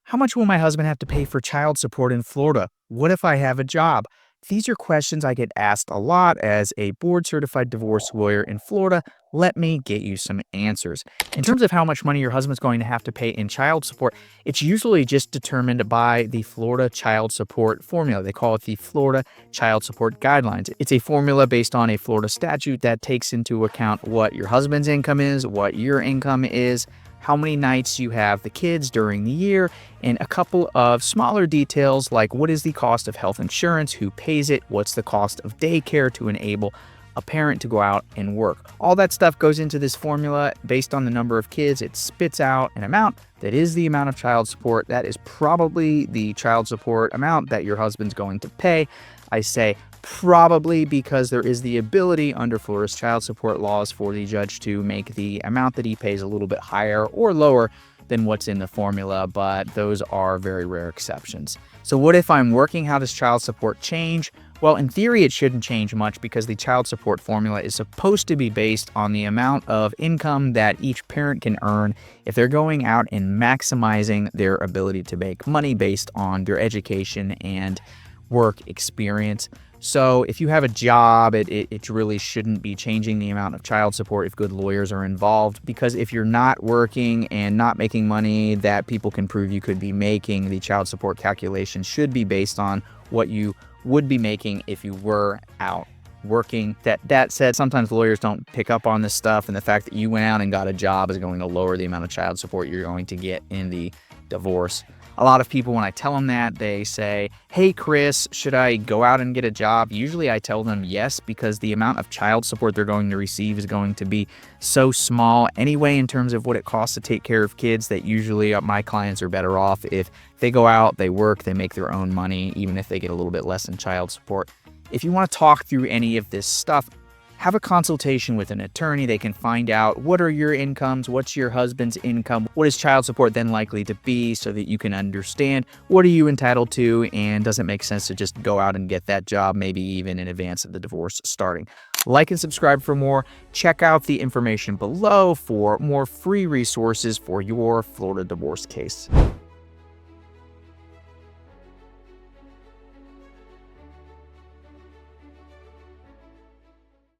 How much will my husband have to pay for child support in Florida? What if I have a job? These are questions I get asked a lot as a board certified divorce lawyer in Florida. Let me get you some answers. In terms of how much money your husband's going to have to pay in child support, it's usually just determined by the Florida child support formula. They call it the Florida Child Support Guidelines. It's a formula based on a Florida statute that takes into account what your husband's income is, what your income is, how many nights you have the kids during the year, and a couple of smaller details like what is the cost of health insurance, who pays it, what's the cost of daycare to enable a parent to go out and work. All that stuff goes into this formula. Based on the number of kids, it spits out an amount that is the amount of child support. That is probably the child support amount that your husband's going to pay. I say probably because there is the ability under Florida's child support laws for the judge to make the amount that he pays a little bit higher or lower than what's in the formula, but those are very rare exceptions. So what if I'm working? How does child support change? Well, in theory, it shouldn't change much because the child support formula is supposed to be based on the amount of income that each parent can earn if they're going out and maximizing their ability to make money based on their education and work experience. So if you have a job, it really shouldn't be changing the amount of child support if good lawyers are involved, because if you're not working and not making money that people can prove you could be making, the child support calculation should be based on what you would be making if you were out working. That said, sometimes lawyers don't pick up on this stuff, and the fact that you went out and got a job is going to lower the amount of child support you're going to get in the divorce. A lot of people, when I tell them that, they say, hey, Chris, should I go out and get a job? Usually I tell them yes, because the amount of child support they're going to receive is going to be so small anyway in terms of what it costs to take care of kids that usually my clients are better off if they go out, they work, they make their own money, even if they get a little bit less in child support. If you want to talk through any of this stuff, have a consultation with an attorney. They can find out what are your incomes, what's your husband's income, what is child support then likely to be, so that you can understand what are you entitled to, and does it make sense to just go out and get that job, maybe even in advance of the divorce starting. Like and subscribe for more. Check out the information below for more free resources for your Florida divorce case.